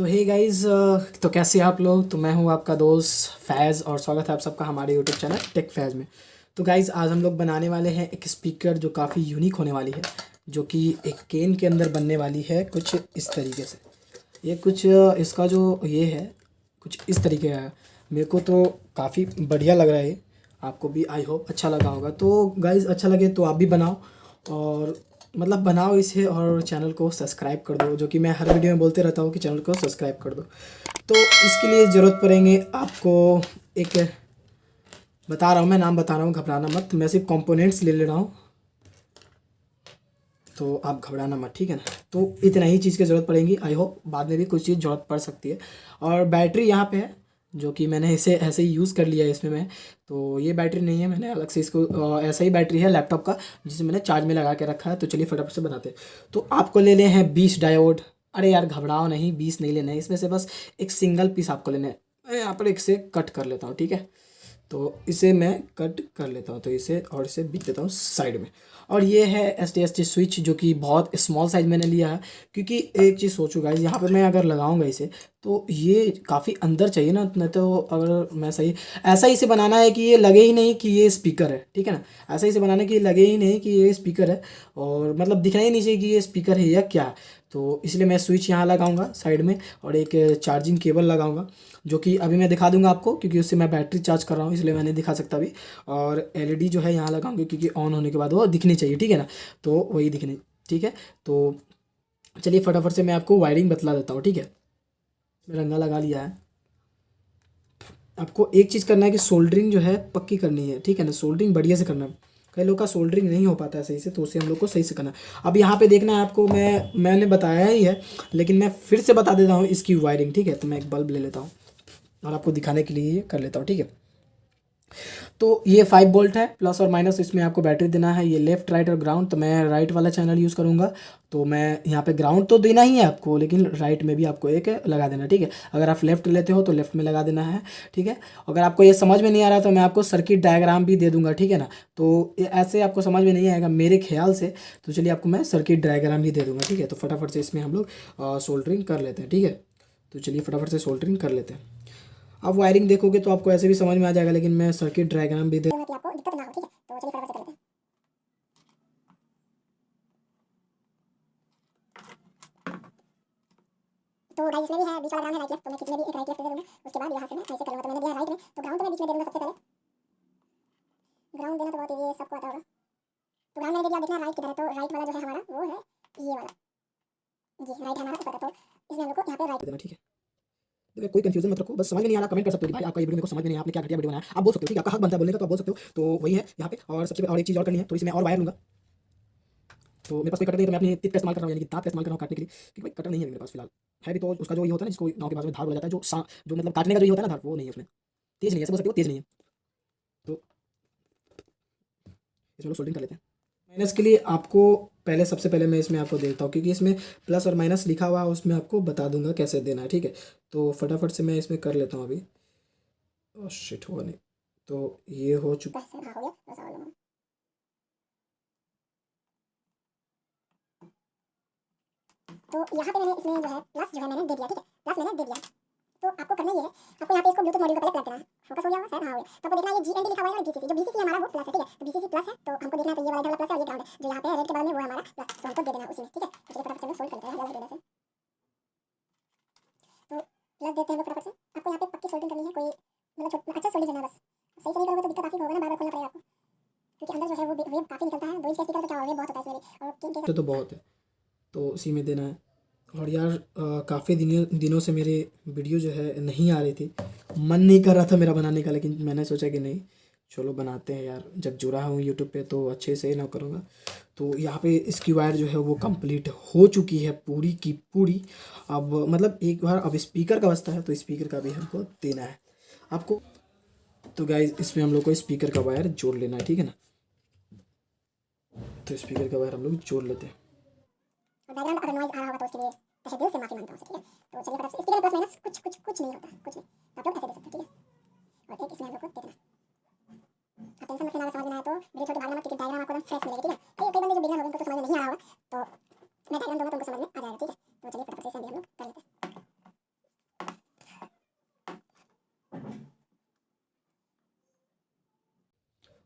तो hey guys, तो कैसे हैं आप लोग। तो मैं हूं आपका दोस्त फैज़ और स्वागत है आप सबका हमारे यूट्यूब चैनल टेक फैज़ में। तो गाइस आज हम लोग बनाने वाले हैं एक स्पीकर जो काफ़ी यूनिक होने वाली है, जो कि एक केन के अंदर बनने वाली है कुछ इस तरीके से। ये कुछ इसका जो ये है कुछ इस तरीके का है। मेरे को तो काफ़ी बढ़िया लग रहा है। आपको भी आई होप अच्छा लगा होगा। तो गाइस अच्छा लगे तो आप भी बनाओ और मतलब बनाओ इसे और चैनल को सब्सक्राइब कर दो, जो कि मैं हर वीडियो में बोलते रहता हूँ कि चैनल को सब्सक्राइब कर दो। तो इसके लिए ज़रूरत पड़ेंगे आपको एक, बता रहा हूँ मैं, नाम बता रहा हूँ, घबराना मत। मैं सिर्फ कंपोनेंट्स ले रहा हूँ, तो आप घबराना मत, ठीक है ना। तो इतना ही चीज़ की ज़रूरत पड़ेगी। आई होप बाद में भी कुछ चीज़ ज़रूरत पड़ सकती है। और बैटरी यहाँ पे है, जो कि मैंने इसे ऐसे ही यूज़ कर लिया है इसमें मैं। तो ये बैटरी नहीं है, मैंने अलग से इसको ऐसा ही बैटरी है लैपटॉप का, जिसे मैंने चार्ज में लगा के रखा है। तो चलिए फटाफट से बनाते हैं। तो आपको लेने हैं 20 डायोड। अरे यार घबराओ नहीं, 20 नहीं लेना है, इसमें से बस एक सिंगल पीस आपको लेना है। मैं यहाँ पर एक से कट कर लेता हूँ, ठीक है। तो इसे मैं कट कर लेता हूँ, तो इसे और इसे बिक देता हूँ साइड में। और ये है एस टी स्विच, जो कि बहुत स्मॉल साइज मैंने लिया है, क्योंकि एक चीज़ सोचो गाइस, यहाँ पे मैं अगर लगाऊंगा इसे तो ये काफ़ी अंदर चाहिए ना, नहीं तो अगर मैं सही ऐसा ही इसे बनाना है कि ये लगे ही नहीं कि ये स्पीकर है, ठीक है ना। ऐसा ही इसे बनाना है कि ये लगे ही नहीं कि ये स्पीकर है, और मतलब दिखना ही नहीं चाहिए कि ये स्पीकर है या क्या है। तो इसलिए मैं स्विच यहाँ लगाऊंगा साइड में, और एक चार्जिंग केबल लगाऊंगा, जो कि अभी मैं दिखा दूंगा आपको, क्योंकि उससे मैं बैटरी चार्ज कर रहा हूँ, इसलिए मैं नहीं दिखा सकता अभी। और एलईडी जो है यहाँ लगाऊंगी, क्योंकि ऑन होने के बाद वो दिखनी चाहिए, ठीक है ना। तो वही दिखनी, ठीक है। तो चलिए फटाफट से मैं आपको वायरिंग बतला देता हूँ, ठीक है। मैं रंगा लगा लिया है। आपको एक चीज़ करना है कि सोल्डरिंग जो है पक्की करनी है, ठीक है ना। सोल्डरिंग बढ़िया से करना है। कई लोग का सोल्डरिंग नहीं हो पाता है सही से, तो उसे हम लोग को सही से करना है। अब यहाँ पे देखना है आपको, मैंने बताया ही है, लेकिन मैं फिर से बता देता हूँ इसकी वायरिंग, ठीक है। तो मैं एक बल्ब ले लेता हूँ और आपको दिखाने के लिए ये कर लेता हूँ, ठीक है। तो ये 5 वोल्ट है, प्लस और माइनस इसमें आपको बैटरी देना है। ये लेफ्ट राइट और ग्राउंड, तो मैं राइट वाला चैनल यूज़ करूँगा। तो मैं यहाँ पे ग्राउंड तो देना ही है आपको, लेकिन राइट में भी आपको एक लगा देना, ठीक है। अगर आप लेफ्ट लेते हो तो लेफ्ट में लगा देना है, ठीक है। अगर आपको ये समझ में नहीं आ रहा तो मैं आपको सर्किट डायग्राम भी दे दूंगा, ठीक है ना। तो ये ऐसे आपको समझ में नहीं आएगा मेरे ख्याल से, तो चलिए आपको मैं सर्किट डायग्राम भी दे दूंगा, ठीक है। तो फटाफट से इसमें हम लोग सोल्डरिंग कर लेते हैं, ठीक है। तो चलिए फटाफट से सोल्डरिंग कर लेते हैं। आप वायरिंग देखोगे तो आपको ऐसे भी समझ में आ जाएगा, लेकिन मैं सर्किट डायग्राम भी दे कि आपको दिक्कत ना हो, ठीक है। तो चलिए फटाफट से कर लेते हैं। तो गाइस इसमें भी है बीच वाला ग्राउंड है राइट लेफ्ट, तो मैं किसी में भी एक राइट लेफ्ट दे दूंगा। उसके बाद यहाँ से मैं ऐसे करूँगा, तो मैंने दिया राइट में, तो ग्राउंड तो मैं बीच में दे दूंगा सबसे पहले। ग्राउंड देना तो बहुत ईजी है, सबको आता होगा। तो ग्राउंड मैंने दे दिया। देखना राइट किधर है, तो राइट वाला जो है हमारा वो है ये वाला, जी राइट है हमारा ऊपर का। तो इसमें हम लोग को यहाँ पे राइट देना, ठीक है। देखिए कोई कंफ्यूजन मत रखो, बस समझ में नहीं आ रहा कमेंट कर सकते हो कि भाई आपका ये वीडियो मेरे को समझ में नहीं आया, आपने क्या घटिया वीडियो बनाया, आप बोल सकते हो, ठीक है। आपका हक बनता है बोलने का, तो आप बोल सकते हो। तो वही है यहाँ पे। और सबसे और एक चीज़ और करनी है, थोड़ी सी मैं और वायर लूँगा। तो मेरे पास कोई कटर नहीं है, तो मैं अपनी टिप का इस्तेमाल कर रहा हूँ, यानी कि दांत का इस्तेमाल कर रहा हूँ काटने के लिए, क्योंकि भाई कटर नहीं है मेरे पास फिलहाल। है भी तो उसका जो ये होता है ना, जिसको नाव के पास में धार बोला जाता है, जो मतलब काटने का जो ये होता है ना धार, वो नहीं है उसमें, तेज नहीं है, ऐसे बोल सकते हो तेज नहीं है। तो इसमें लोग सोल्डिंग कर लेते हैं। माइनस के लिए आपको पहले, सबसे पहले मैं इसमें आपको देता हूँ, क्योंकि इसमें प्लस और माइनस लिखा हुआ है, उसमें आपको बता दूंगा कैसे देना है, ठीक है। तो फटाफट से मैं इसमें कर लेता हूँ अभी। ओह शिट, हुआ नहीं। तो ये हो चुका। पैसे हाँ हो गया पैसा वाला। तो यहाँ पे मैंने इसमें जो है प्लस जो है मैंने दे दिया, ठीक है। प्लस मैंने दे दिया। तो आपको करना ये है, आपको यहाँ पे इसको ब्लूटूथ मॉड्यूल का पहले प्लग देना है। फोकस हो गया होगा शायद, हाँ हो गया। तो आपको देखना है ये GND लिखा हुआ है और BCC, जो BCC हमारा वो प्लस है, ठीक है। तो BCC प्लस है, तो हमको देखना है, तो ये वाला इधर वाला प्लस है और ये ग्राउंड है, जो यहाँ पे रेड के बगल में वो है हमारा प्लस, तो हमको दे देना है उसी में, ठीक है। तो चलिए फटाफट से हम लोग सोल्ड कर लेते हैं जल्दी से। तो प्लस देते हैं हम लोग फटाफट से। आपको यहाँ पे पक्की सोल्डिंग करनी है, कोई मतलब अच्छा सोल्डिंग करना है बस। सही से नहीं करोगे तो दिक्कत काफी होगा ना, बार बार खोलना पड़ेगा आपको, क्योंकि अंदर जो है वो वेव काफी निकलता है। 2 इंच का स्पीकर तो क्या हो, वेव बहुत होता है इसमें भी, और किन के तो बहुत है, तो उसी में देना है। और यार काफ़ी दिनों से मेरे वीडियो जो है नहीं आ रही थी, मन नहीं कर रहा था मेरा बनाने का, लेकिन मैंने सोचा कि नहीं चलो बनाते हैं यार, जब जुड़ा हूँ यूट्यूब पे तो अच्छे से ना करूँगा। तो यहाँ पे इसकी वायर जो है वो कंप्लीट हो चुकी है पूरी की पूरी। अब मतलब एक बार अब स्पीकर का बचता है, तो स्पीकर का भी हमको देना है आपको। तो गाइज इसमें हम लोग को स्पीकर का वायर जोड़ लेना है, ठीक है ना। तो स्पीकर का वायर हम लोग जोड़ लेते हैं। बैकग्राउंड अगर नॉइज आ रहा होगा तो उसके लिए तहे दिल से माफी मांगता हूँ, ठीक है। तो चलिए फटाफट से स्पीकर प्लस माइनस कुछ नहीं होता, कुछ नहीं। आप लोग ऐसे दे सकते हो, ठीक है। और एक इसमें हम लोग को दे देना। आप टेंशन मत लेना, समझ में आए तो वीडियो छोड़ के भागना मत, क्योंकि डायग्राम आपको एकदम फ्रेश मिलेगी, ठीक है। कई बंदे जो बिगिनर होंगे उनको तो समझ में नहीं आ रहा होगा, तो मैं डायग्राम दूंगा तो उनको समझ में आ जाएगा, ठीक है। तो चलिए फटाफट से हम लोग कर लेते हैं।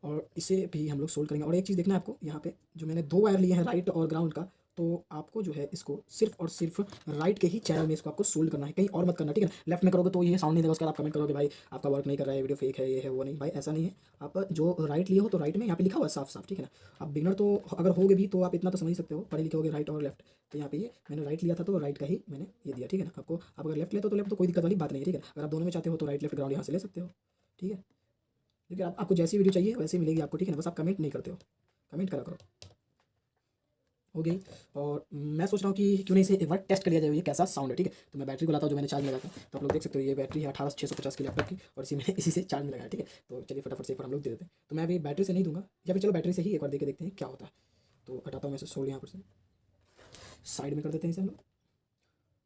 और इसे भी हम लोग सोल्ड करेंगे। और एक चीज़ देखना है आपको, यहाँ पे जो मैंने 2 वायर लिए हैं राइट और ग्राउंड का, तो आपको जो है इसको सिर्फ और सिर्फ राइट के ही चैनल में इसको आपको सोल्ड करना है, कहीं और मत करना, ठीक है ना। लेफ्ट में करोगे तो ये साउंड नहीं देगा, उसका आप कमेंट करोगे भाई आपका वर्क नहीं कर रहा है, वीडियो फेक है, ये है वो नहीं, भाई ऐसा नहीं है। आप जो राइट लिए हो तो राइट में यहाँ पे लिखा हुआ है साफ साफ, ठीक है ना। आप बिगनर तो अगर होगे भी तो आप इतना तो समझ सकते हो, पढ़े लिखे होगे राइट और लेफ्ट। तो यहाँ पे ये मैंने राइट लिया था तो राइट का ही मैंने ये दिया, ठीक है ना। आपको आप अगर लेफ्ट लेते हो तो लेफ्ट, तो कोई दिक्कत वाली बात नहीं है, ठीक है। अगर आप दोनों में चाहते हो तो राइट लेफ्ट ग्राउंड यहाँ से ले सकते हो, ठीक है। लेकिन आपको जैसी वीडियो चाहिए वैसे मिलेगी आपको, ठीक है ना। बस आप कमेंट नहीं करते हो, कमेंट करा करो, हो गई। और मैं सोच रहा हूँ कि क्यों नहीं इसे एक बार टेस्ट कर लिया जाए ये कैसा साउंड है, ठीक है। तो मैं बैटरी को लाता हूँ जो मैंने चार्ज में लगाया था, तो आप लोग देख सकते हो ये बैटरी है 18650 की लैपटॉप की, और इसी से चार्ज में लगाया, ठीक है। तो चलिए फटाफट से एक बार हम लोग दे देते हैं। तो मैं अभी बैटरी से नहीं दूंगा, या फिर चलो बैटरी से ही एक बार दे के देखते हैं क्या होता है। तो हटाता हूँ मैं इसे, सोल्ड यहाँ पर से साइड में कर देते हैं इसे हम लोग।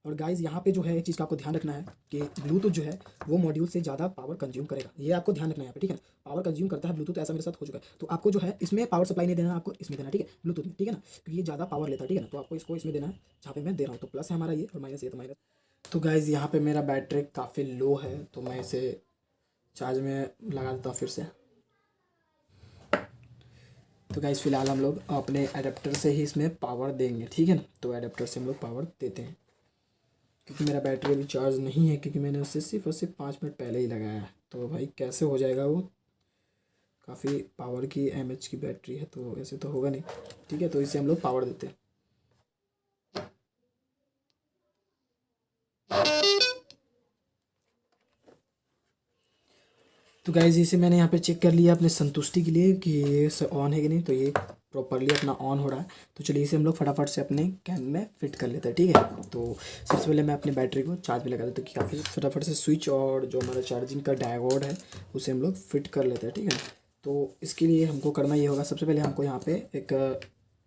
और गाइज़ यहाँ पे जो है एक चीज़ का आपको ध्यान रखना है कि ब्लूटूथ जो है वो मॉड्यूल से ज़्यादा पावर कंज्यूम करेगा, ये आपको ध्यान रखना है यहाँ पे, ठीक है ना। पावर कंज्यूम करता है ब्लूटूथ, ऐसा मेरे साथ हो चुका है। तो आपको जो है इसमें पावर सप्लाई नहीं देना, आपको इसमें देना, ठीक है, ब्लूटूथ में, ठीक है ना, क्योंकि ये ज़्यादा पावर लेता है, ठीक है ना। तो आपको इसको इसमें देना है जहाँ पे मैं दे रहा हूँ। तो प्लस है हमारा ये, और माइनस ये, तो माइनस। तो गाइज़ यहाँ पे मेरा बैटरी काफ़ी लो है, तो मैं इसे चार्ज में लगा देता हूँ फिर से। तो गाइज़ फिलहाल हम लोग अपने एडेप्टर से ही इसमें पावर देंगे, ठीक है ना। तो एडेप्टर से हम लोग पावर देते हैं, क्योंकि मेरा बैटरी अभी चार्ज नहीं है, क्योंकि मैंने उसे सिर्फ और सिर्फ 5 मिनट पहले ही लगाया है। तो भाई कैसे हो जाएगा वो, काफ़ी पावर की एमएच की बैटरी है, तो ऐसे तो होगा नहीं, ठीक है। तो इसे हम लोग पावर देते हैं। तो गाइज इसे मैंने यहाँ पे चेक कर लिया अपने संतुष्टि के लिए कि ये ऑन है कि नहीं, तो ये प्रॉपरली अपना ऑन हो रहा है। तो चलिए इसे हम लोग फटाफट से अपने कैन में फिट कर लेते हैं, ठीक है। तो सबसे पहले मैं अपनी बैटरी को चार्ज में लगा देता हूँ कि काफ़ी फटाफट से स्विच और जो हमारा चार्जिंग का डायोड है उसे हम लोग फिट कर लेते हैं, ठीक है। तो इसके लिए हमको करना ये होगा, सबसे पहले हमको यहाँ पर एक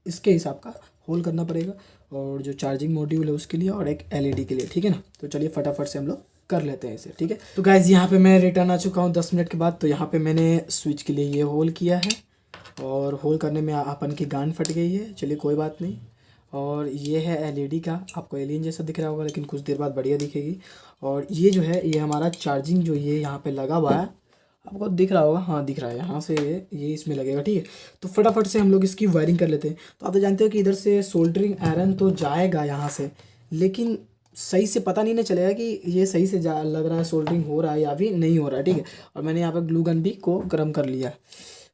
इसके हिसाब का होल करना पड़ेगा, और जो चार्जिंग मॉड्यूल है उसके लिए, और एक एलईडी के लिए, ठीक है ना। तो चलिए फटाफट से हम लोग कर लेते हैं इसे, ठीक है। तो गाइज यहाँ पे मैं रिटर्न आ चुका हूँ 10 मिनट के बाद। तो यहाँ पे मैंने स्विच के लिए ये होल किया है, और होल करने में अपन की गांड फट गई है, चलिए कोई बात नहीं। और ये है एलईडी का, आपको एलियन जैसा दिख रहा होगा, लेकिन कुछ देर बाद बढ़िया दिखेगी। और ये जो है ये हमारा चार्जिंग जो ये यहाँ पे लगा हुआ है, आपको दिख रहा होगा, हाँ दिख रहा है, यहाँ से ये इसमें लगेगा, ठीक है। तो फटाफट से हम लोग इसकी वायरिंग कर लेते हैं। तो आप तो जानते हो कि इधर से सोल्डरिंग आयरन तो जाएगा यहाँ से, लेकिन सही से पता नहीं ना चलेगा कि ये सही से जा लग रहा है, सोल्डरिंग हो रहा है या भी नहीं हो रहा है, ठीक है। और मैंने यहाँ पे ग्लू गन भी को गर्म कर लिया है,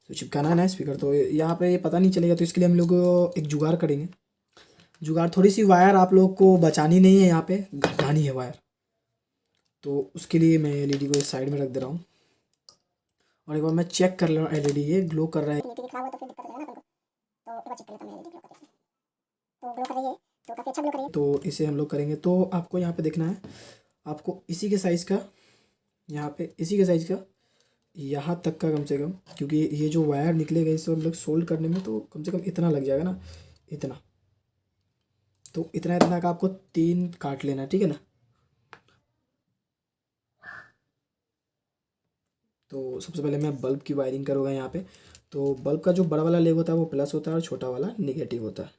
तो चिपकाना है ना स्पीकर, तो यहाँ पे ये पता नहीं चलेगा। तो इसके लिए हम लोग एक जुगाड़ करेंगे। जुगाड़, थोड़ी सी वायर आप लोग को बचानी नहीं है, यहाँ पे घटानी है वायर। तो उसके लिए मैं एलईडी को इस साइड में रख दे रहा हूँ, और एक बार मैं चेक कर लूँ एलईडी ये ग्लो कर रहा है। तो फिर दिक्कत हो जाएगा ना अपन को, तो एक बार चेक कर लेता हूँ मैं एलईडी ग्लो करके। तो ग्लो कर रही है, तो काफ़ी अच्छा ग्लो कर रही है। तो इसे हम लोग करेंगे। तो आपको यहाँ पे देखना है, आपको इसी के साइज़ का, यहाँ पे इसी के साइज़ का, यहाँ तक का कम से कम, क्योंकि ये जो वायर निकलेगा इसे हम लोग सोल्ड करने में तो कम से कम इतना लग जाएगा ना, इतना। तो इतना इतना का आपको 3 काट लेना, ठीक है ना। तो सबसे पहले मैं बल्ब की वायरिंग करूँगा यहाँ पे। तो बल्ब का जो बड़ा वाला लेग होता है वो प्लस होता है, और छोटा वाला निगेटिव होता है।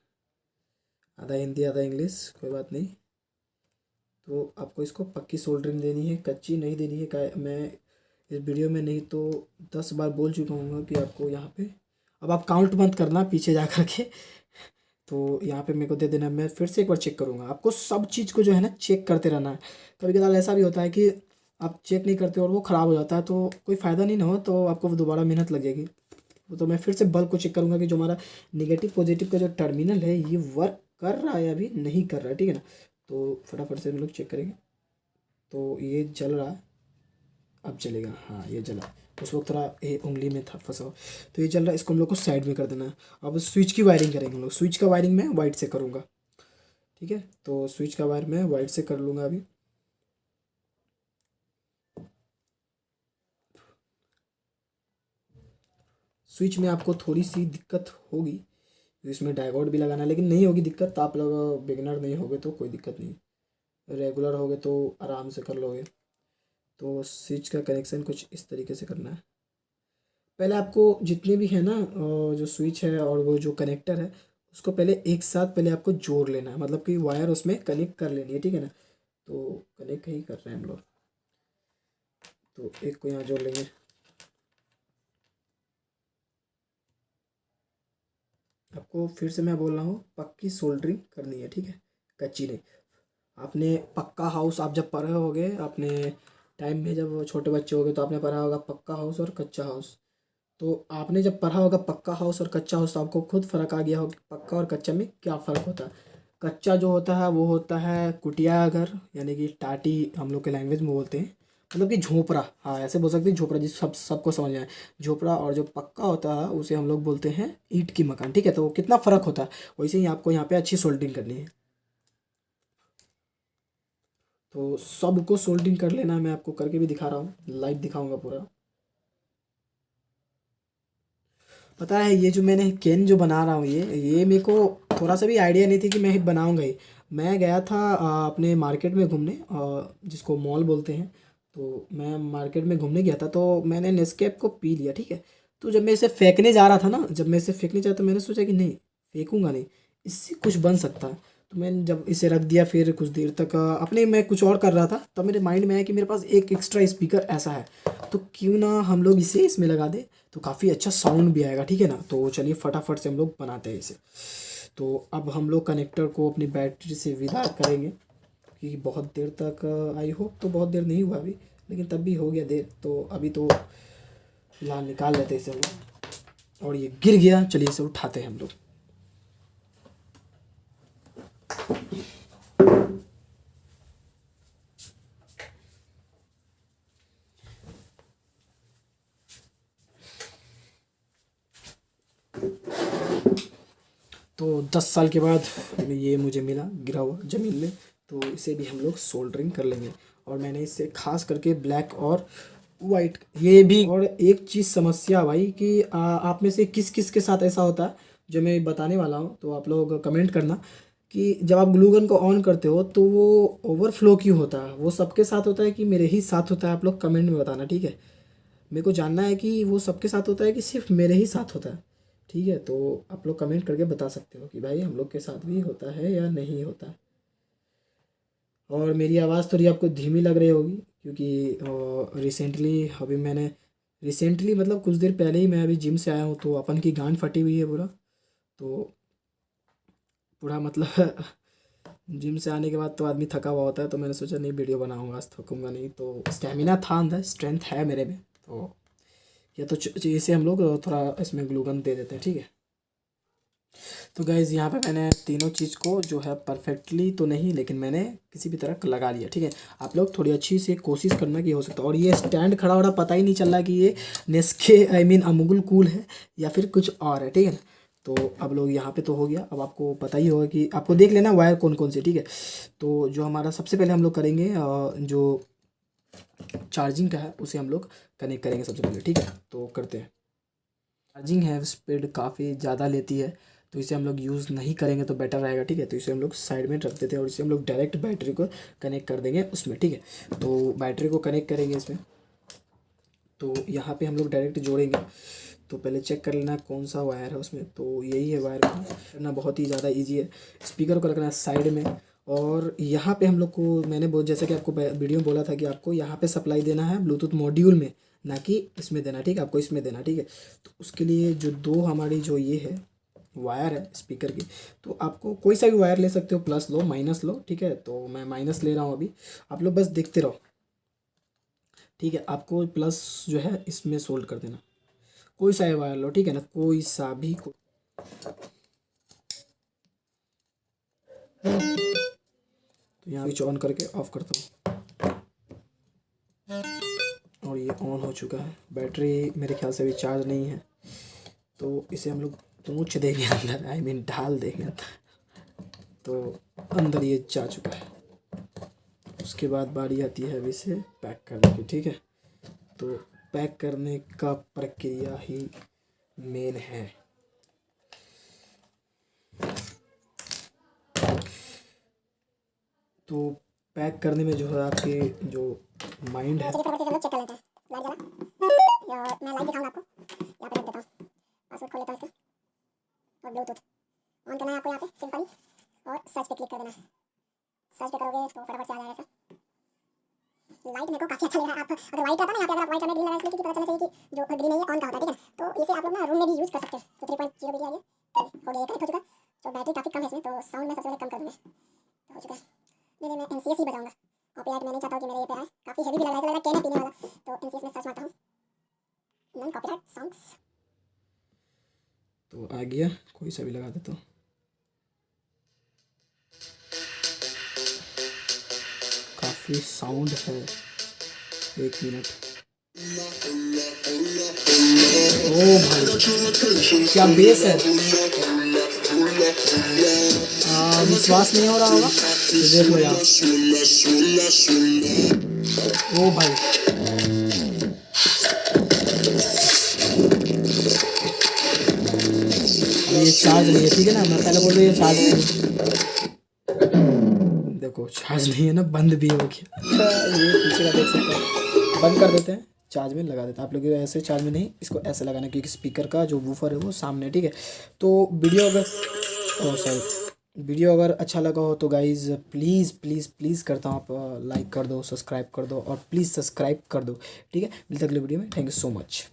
आधा हिंदी आधा इंग्लिश, कोई बात नहीं। तो आपको इसको पक्की सोल्डरिंग देनी है, कच्ची नहीं देनी है। मैं इस वीडियो में नहीं तो 10 बार बोल चुका हूँ कि आपको यहाँ पे, अब आप काउंट मत करना पीछे जा कर के। तो यहाँ पे मेरे को दे देना, मैं फिर से एक बार चेक करूँगा। आपको सब चीज़ को जो है ना चेक करते रहना है। कभी कभार ऐसा भी होता है कि आप चेक नहीं करते और वो ख़राब हो जाता है, तो कोई फ़ायदा नहीं ना हो, तो आपको दोबारा मेहनत लगेगी। तो मैं फिर से बल्ब को चेक करूँगा कि जो हमारा निगेटिव पॉजिटिव का जो टर्मिनल है ये वर्क कर रहा है या अभी नहीं कर रहा है, ठीक है ना। तो फटाफट से हम लोग चेक करेंगे। तो ये जल रहा है, अब चलेगा, हाँ ये जला। उस वक्त थोड़ा ये उंगली में था फंसा हुआ। तो ये चल रहा है, इसको हम लोग को साइड में कर देना है। अब स्विच की वायरिंग करेंगे हम लोग। स्विच का वायरिंग मैं वाइट से करूँगा, ठीक है। तो स्विच का वायर मैं वाइट से कर लूँगा अभी। स्विच में आपको थोड़ी सी दिक्कत होगी, इसमें डायोड भी लगाना है, लेकिन नहीं होगी दिक्कत। आप लोग बिगनर नहीं होगे तो कोई दिक्कत नहीं, रेगुलर होगे तो आराम से कर लोगे। तो स्विच का कनेक्शन कुछ इस तरीके से करना है। पहले आपको जितने भी है ना जो स्विच है और वो जो कनेक्टर है उसको पहले एक साथ पहले आपको जोड़ लेना है, मतलब कि वायर उसमें कनेक्ट कर लेनी है, ठीक है ना। तो कनेक्ट ही कर रहे हैं हम लोग। तो एक को यहाँ जोड़ लेंगे, आपको फिर से मैं बोल रहा हूँ, पक्की सोल्डरिंग करनी है, ठीक है, कच्ची नहीं। आपने पक्का हाउस, आप जब पढ़े होगे अपने टाइम में, जब छोटे बच्चे होगे तो आपने पढ़ा होगा पक्का हाउस और कच्चा हाउस। तो आपने जब पढ़ा होगा पक्का हाउस और कच्चा हाउस तो आपको खुद फ़र्क आ गया होगा कि पक्का और कच्चा में क्या फ़र्क होता है। कच्चा जो होता है वो होता है कुटिया घर, यानी कि टाटी हम लोग के लैंग्वेज में बोलते हैं, मतलब कि झोपड़ा, हाँ ऐसे बोल सकते हैं झोपड़ा, जिस सबको समझ में आए झोपड़ा। और जो पक्का होता है उसे हम लोग बोलते हैं ईंट की मकान, ठीक है। तो कितना फ़र्क होता है, वैसे ही आपको यहाँ पे अच्छी सोल्डिंग करनी है। तो सबको सोल्डिंग कर लेना है, मैं आपको करके भी दिखा रहा हूँ, लाइव दिखाऊंगा पूरा। पता है ये जो मैंने केन जो बना रहा हूँ, ये मेरे को थोड़ा सा भी आइडिया नहीं थी कि मैं ही बनाऊंगा ही। मैं गया था अपने मार्केट में घूमने, जिसको मॉल बोलते हैं। तो मैं मार्केट में घूमने गया था, तो मैंने नेस्कैफ़े को पी लिया, ठीक है। तो जब मैं इसे फेंकने जा रहा था ना, जब मैं इसे फेंकने जा, तो मैंने सोचा कि नहीं, फेंकूंगा नहीं, इससे कुछ बन सकता है। तो मैंने जब इसे रख दिया, फिर कुछ देर तक अपने मैं कुछ और कर रहा था, तब मेरे माइंड में आया कि मेरे पास एक एक्स्ट्रा स्पीकर ऐसा है, तो क्यों ना हम लोग इसे इसमें लगा दें, तो काफ़ी अच्छा साउंड भी आएगा, ठीक है ना। तो चलिए फटाफट से हम लोग बनाते हैं इसे। तो अब हम लोग कनेक्टर को अपनी बैटरी से विदा करेंगे, कि बहुत देर तक, आई होप तो बहुत देर नहीं हुआ अभी, लेकिन तब भी हो गया देर। तो अभी तो फिलहाल निकाल लेते हैं इसे हम लोग। और ये गिर गया, चलिए इसे उठाते हैं हम लोग। तो 10 साल के बाद ये मुझे मिला गिरा हुआ ज़मीन में, तो इसे भी हम लोग सोल्डरिंग कर लेंगे। और मैंने इसे खास करके ब्लैक और वाइट ये भी। और एक चीज़ समस्या भाई कि आप में से किस किस के साथ ऐसा होता है जो मैं बताने वाला हूँ, तो आप लोग कमेंट करना कि जब आप ग्लू गन को ऑन करते हो तो वो ओवरफ्लो क्यों होता है। वो सबके साथ होता है कि मेरे ही साथ होता है, आप लोग कमेंट में बताना, ठीक है। मेरे को जानना है कि वो सबके साथ होता है कि सिर्फ मेरे ही साथ होता है, ठीक है। तो आप लोग कमेंट करके बता सकते हो कि भाई हम लोग के साथ भी होता है या नहीं होता है। और मेरी आवाज़ थोड़ी आपको धीमी लग रही होगी, क्योंकि रिसेंटली अभी मैंने रिसेंटली मतलब कुछ देर पहले ही मैं अभी जिम से आया हूँ, तो अपन की गांड फटी हुई है पूरा। तो पूरा मतलब जिम से आने के बाद तो आदमी थका हुआ होता है, तो मैंने सोचा नहीं वीडियो बनाऊंगा, आज थकूंगा नहीं। तो स्टेमिना था अंदर, स्ट्रेंथ है मेरे में, तो या तो इसे हम लोग थोड़ा इसमें ग्लूगन दे देते हैं, ठीक है। तो गाइज़ यहाँ पे मैंने तीनों चीज़ को जो है परफेक्टली तो नहीं, लेकिन मैंने किसी भी तरह लगा लिया, ठीक है। आप लोग थोड़ी अच्छी से कोशिश करना कि हो सकता है। और ये स्टैंड खड़ा हो रहा, पता ही नहीं चल रहा कि ये नेस्के आई मीन अमुल कूल है या फिर कुछ और है, ठीक है ना। तो अब लोग यहाँ पे तो हो गया। अब आपको पता ही होगा कि आपको देख लेना वायर कौन कौन से, ठीक है। तो जो हमारा सबसे पहले हम लोग करेंगे, जो चार्जिंग का है उसे हम लोग कनेक्ट करेंगे सबसे पहले, ठीक है। तो करते हैं। चार्जिंग है स्पीड काफ़ी ज़्यादा लेती है, तो इसे हम लोग यूज़ नहीं करेंगे तो बेटर रहेगा, ठीक है। तो इसे हम लोग साइड में रख देते हैं और इसे हम लोग डायरेक्ट बैटरी को कनेक्ट कर देंगे उसमें, ठीक है। तो बैटरी को कनेक्ट करेंगे इसमें, तो यहाँ पे हम लोग डायरेक्ट जोड़ेंगे। तो पहले चेक कर लेना कौन सा वायर है उसमें, तो यही है वायर करना, बहुत ही ज़्यादा ईजी है। स्पीकर को रखना है साइड में। और यहाँ पे हम लोग को मैंने बहुत, जैसे कि आपको वीडियो में बोला था कि आपको यहाँ पे सप्लाई देना है ब्लूटूथ मॉड्यूल में, ना कि इसमें देना, ठीक है। आपको इसमें देना, ठीक है। तो उसके लिए जो दो हमारी जो ये है वायर है स्पीकर की, तो आपको कोई सा भी वायर ले सकते हो, प्लस लो माइनस लो, ठीक है। तो मैं माइनस ले रहा हूँ अभी, आप लोग बस देखते रहो, ठीक है। आपको प्लस जो है इसमें सोल्ड कर देना, कोई सा वायर लो, ठीक है ना, कोई सा भी तो यहाँ स्विच ऑन करके ऑफ करता हूँ, और ये ऑन हो चुका है। बैटरी मेरे ख्याल से अभी चार्ज नहीं है, तो इसे हम लोग पूछ देंगे अंदर, आई मीन डाल देंगे अंदर। तो अंदर ये जा चुका है। उसके बाद बारी आती है अभी इसे पैक करने की, ठीक है। तो पैक करने का प्रक्रिया ही मेन है। तो पैक करने में जो है आपके जो माइंड है, चलिए फटाफट से हम लोग चेक कर लेते हैं। लाइट जला और मैं लाइट दिखाऊंगा आपको, यहाँ पे रख देता हूँ, पासवर्ड खोल लेता हूँ इसका। और ब्लूटूथ ऑन करना है आपको यहाँ पे सिंपली, और सर्च पे क्लिक कर देना है। सर्च पे करोगे तो फटाफट से आ जाएगा ऐसा। लाइट मेरे को काफ़ी अच्छा लग रहा है। आप अगर वाइट आता ना यहाँ पे, अगर आप वाइट हमें ग्रीन लगा इसलिए कि पता चलना चाहिए कि जो ग्रीन है ये ऑन का होता है, ठीक है। तो इसे आप लोग ना रूम में भी यूज़ कर सकते हैं। तो 3.0 भी आ गया, हो गया और ये कनेक्ट हो चुका। तो बैटरी काफ़ी कम है इसमें, तो साउंड मैं सबसे पहले कम कर दूँगा। तो हो चुका है। नहीं मैं NCS ही बजाऊँगा। कॉपीराइट मैं नहीं चाहता हूँ कि मेरे ये पे आए, काफ़ी हेवी भी लग रहा है, कैन है पीने वाला। तो NCS में सर्च मारता हूँ, नॉन कॉपीराइट सॉन्ग्स। तो आ गया, कोई सा भी लगा देता हूँ। काफ़ी साउंड है, 1 मिनट। ओ भाई क्या बेस है, विश्वास नहीं हो रहा होगा तो देख लो यार। ओ भाई ये चार्ज नहीं है, ठीक है ना, मैं पहले बोल रही ये चार्ज नहीं है। देखो चार्ज नहीं है ना, बंद भी हो गया। ये पीछे का देख सकते हैं, बंद कर देते हैं, चार्ज में लगा देते हैं। आप लोग ऐसे चार्ज में नहीं, इसको ऐसे लगाना, क्योंकि स्पीकर का जो वूफर है वो सामने है, ठीक है। तो वीडियो अगर अच्छा लगा हो तो गाइज़ प्लीज़ प्लीज़ प्लीज़ करता हूँ, आप लाइक कर दो, सब्सक्राइब कर दो, और प्लीज़ सब्सक्राइब कर दो, ठीक है। मिलते अगले वीडियो में, थैंक यू सो मच।